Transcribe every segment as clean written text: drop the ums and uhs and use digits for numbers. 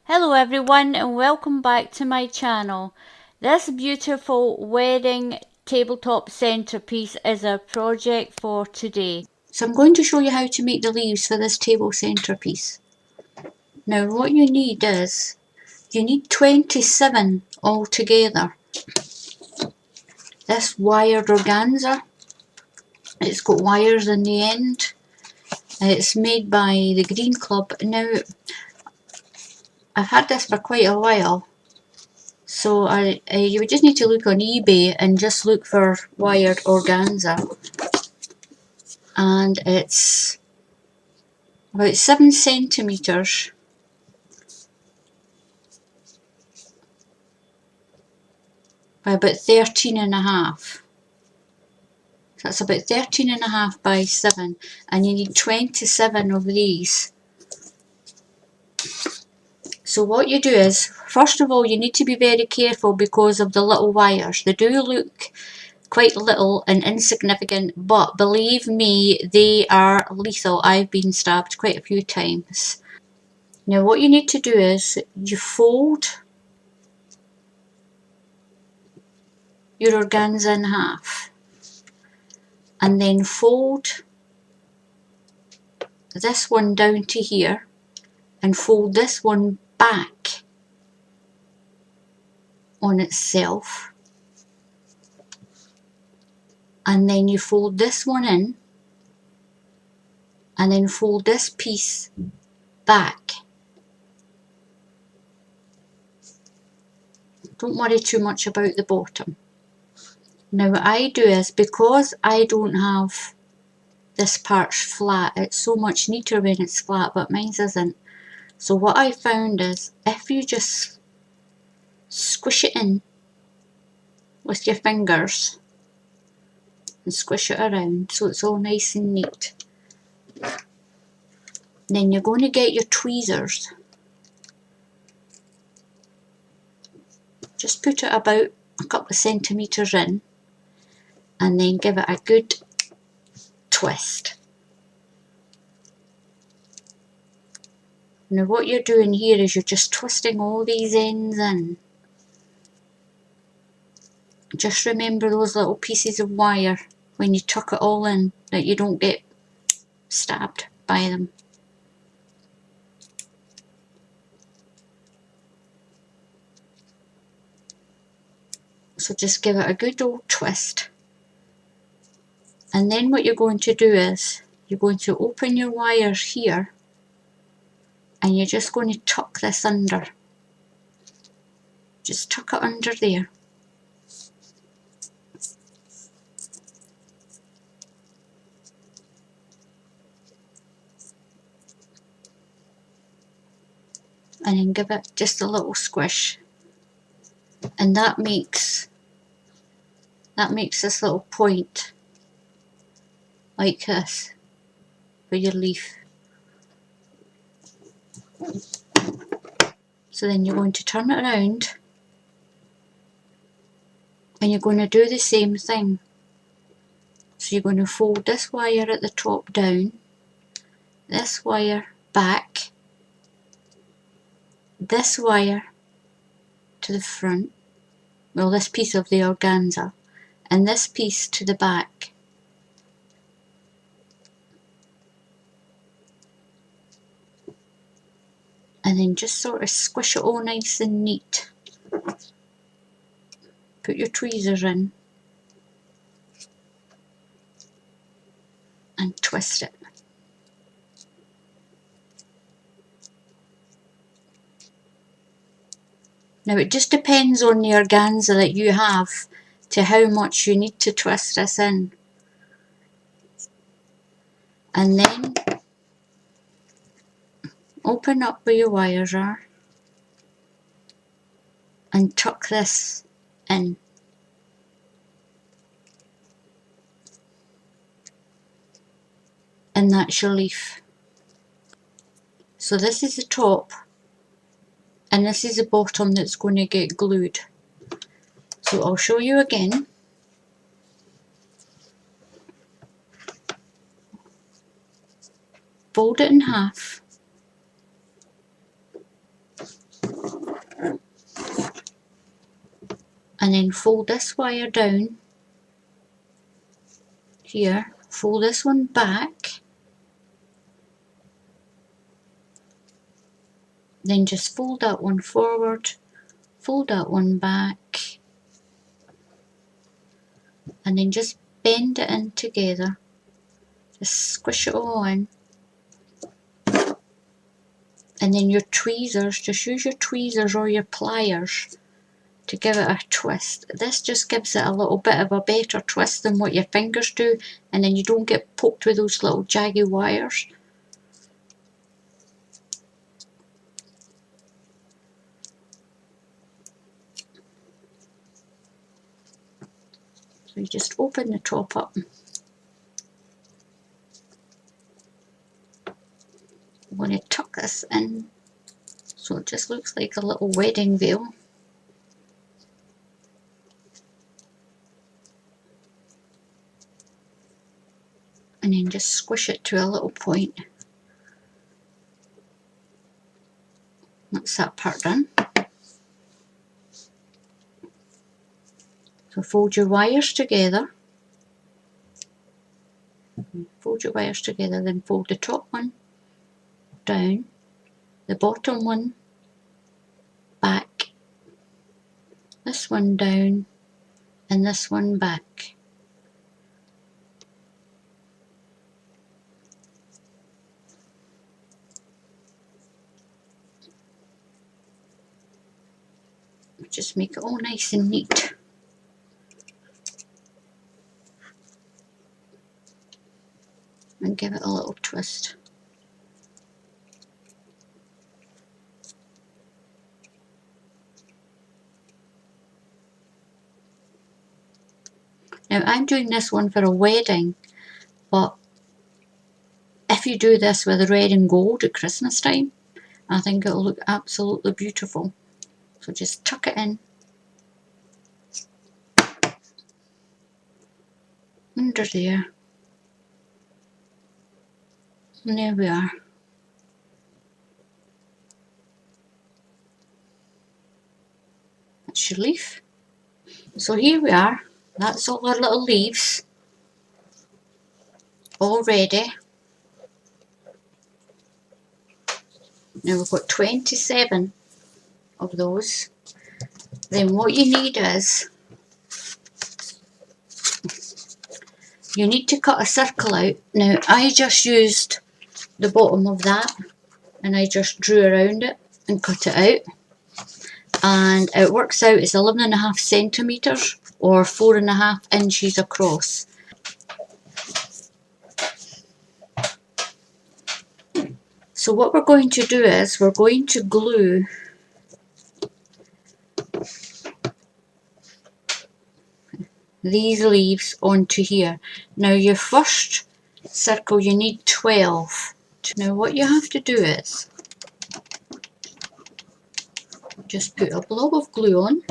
Hello everyone and welcome back to my channel. This beautiful wedding tabletop centerpiece is our project for today. So I'm going to show you how to make the leaves for this table centerpiece. Now what you need is, you need 27 altogether. This wired organza, it's got wires in the end. It's made by the Green Club. Now I've had this for quite a while. So you would just need to look on eBay and just look for wired organza, and it's about 7 centimetres by about 13 and a half. So that's about 13 and a half by 7, and you need 27 of these. So what you do is, first of all, you need to be very careful because of the little wires. They do look quite little and insignificant, but believe me, they are lethal. I've been stabbed quite a few times. Now what you need to do is, you fold your organza in half, and then fold this one down to here, and fold this one back on itself, and then you fold this one in, and then fold this piece back. Don't worry too much about the bottom. Now what I do is, because I don't have this part flat, it's so much neater when it's flat, but mine isn't. So what I found is, if you just squish it in with your fingers and squish it around so it's all nice and neat, then you're going to get your tweezers. Just put it about a couple of centimetres in, and then give it a good twist. Now what you're doing here is, you're just twisting all these ends in. Just remember those little pieces of wire when you tuck it all in, that you don't get stabbed by them. So just give it a good old twist. And then what you're going to do is, you're going to open your wires here, and you're just going to tuck this under. Just tuck it under there. And then give it just a little squish. And that makes this little point like this for your leaf. So then you're going to turn it around, and you're going to do the same thing. So you're going to fold this wire at the top down, this wire back, this wire to the front, well, this piece of the organza, and this piece to the back. And then just sort of squish it all nice and neat. Put your tweezers in and twist it. Now it just depends on the organza that you have to how much you need to twist this in. And then open up where your wires are and tuck this in. And that's your leaf. So this is the top, and this is the bottom that's going to get glued. So I'll show you again. Fold it in half, and then fold this wire down here, fold this one back, then just fold that one forward, fold that one back, and then just bend it in together, just squish it all in. And then your tweezers, just use your tweezers or your pliers to give it a twist. This just gives it a little bit of a better twist than what your fingers do, and then you don't get poked with those little jagged wires. So you just open the top up. I'm going to tuck this in so it just looks like a little wedding veil. And then just squish it to a little point. That's that part done. So fold your wires together. Fold your wires together, then fold the top one down, the bottom one back, this one down, and this one back. Just make it all nice and neat. And give it a little twist. Now I'm doing this one for a wedding, but if you do this with red and gold at Christmas time, I think it'll look absolutely beautiful. So just tuck it in under there, and there we are. That's your leaf. So here we are. That's all our little leaves all ready. Now we've got 27 of those. Then what you need is, you need to cut a circle out. Now I just used the bottom of that and I just drew around it and cut it out. And it works out as 11.5 centimetres or 4.5 inches across. So what we're going to do is we're going to glue these leaves onto here. Now your first circle you need 12. Now what you have to do is just put a blob of glue on.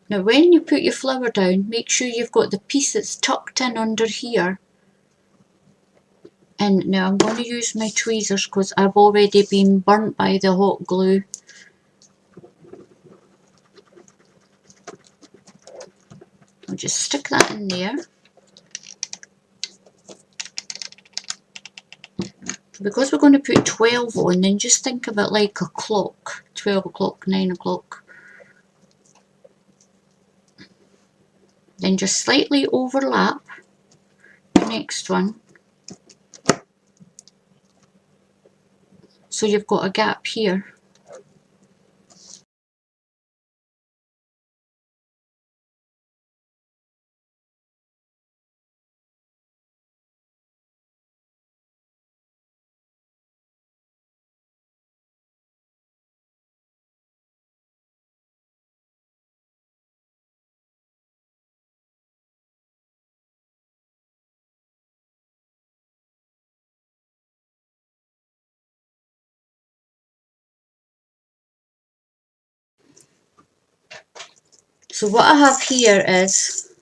Now when you put your flower down, make sure you've got the piece that's tucked in under here. And now I'm going to use my tweezers because I've already been burnt by the hot glue. I'll just stick that in there. Because we're going to put 12 on, then just think of it like a clock. 12 o'clock, 9 o'clock. Then just slightly overlap the next one. So you've got a gap here. So what I have here is,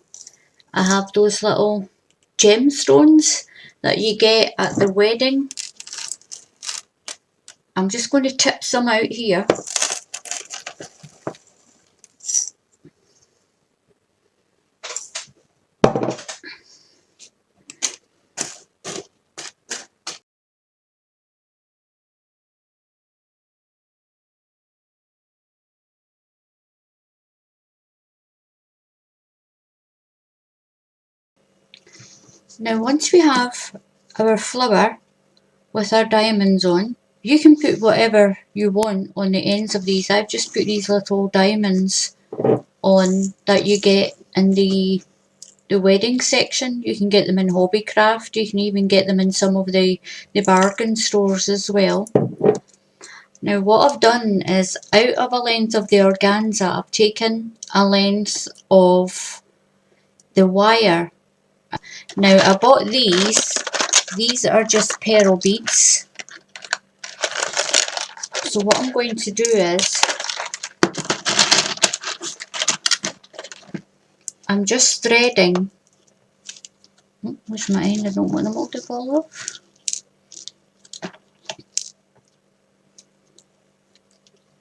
I have those little gemstones that you get at the wedding. I'm just going to tip some out here. Now once we have our flower with our diamonds on, you can put whatever you want on the ends of these. I've just put these little diamonds on that you get in the wedding section. You can get them in Hobbycraft. You can even get them in some of the bargain stores as well. Now what I've done is, out of a length of the organza, I've taken a length of the wire. Now I bought these are just pearl beads. So what I'm going to do is, I'm just threading. Where's my end? I don't want them all to fall off.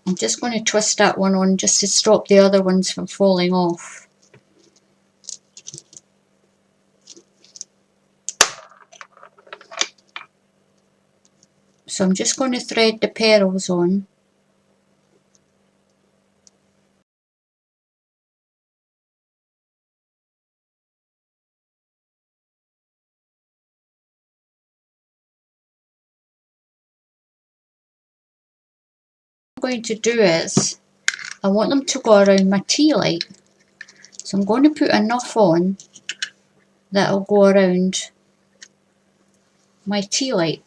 I'm just going to twist that one on just to stop the other ones from falling off. So I'm just going to thread the pearls on. What I'm going to do is, I want them to go around my tea light. So I'm going to put enough on that will go around my tea light.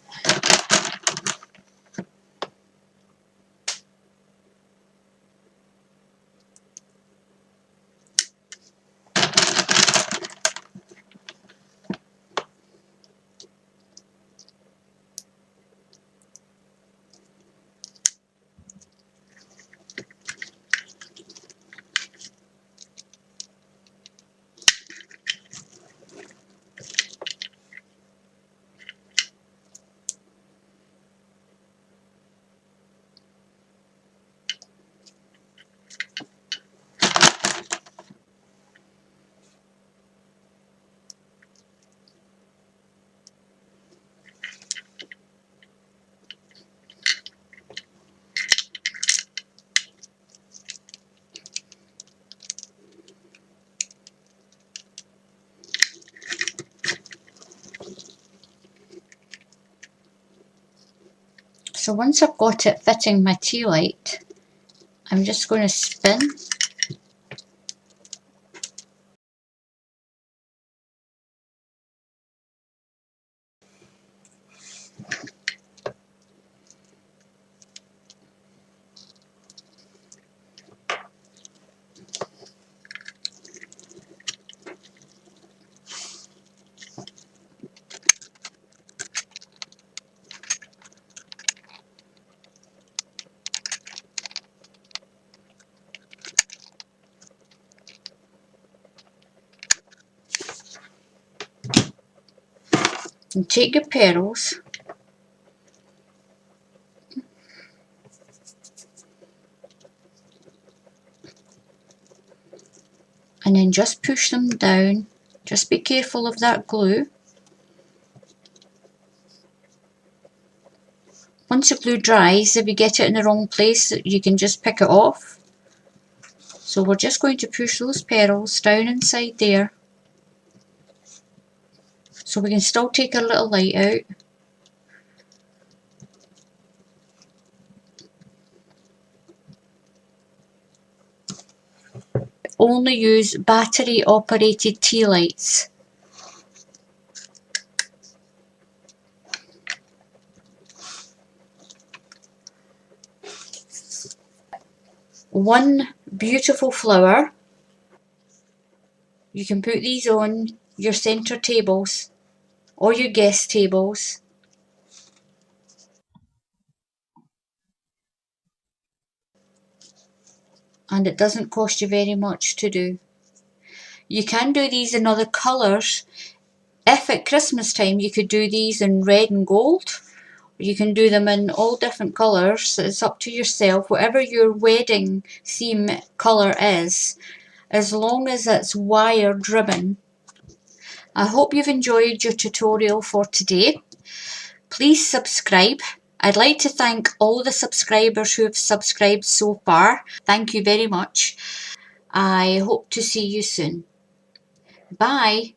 So once I've got it fitting my tea light, I'm just going to spin. And take your pearls and then just push them down. Just be careful of that glue. Once the glue dries, if you get it in the wrong place, you can just pick it off. So we're just going to push those pearls down inside there, so we can still take our little light out. Only use battery operated tea lights. One beautiful flower. You can put these on your centre tables or your guest tables. And it doesn't cost you very much to do. You can do these in other colours. If at Christmas time you could do these in red and gold, you can do them in all different colours. It's up to yourself, whatever your wedding theme colour is, as long as it's wire driven. I hope you've enjoyed your tutorial for today. Please subscribe. I'd like to thank all the subscribers who have subscribed so far. Thank you very much. I hope to see you soon. Bye.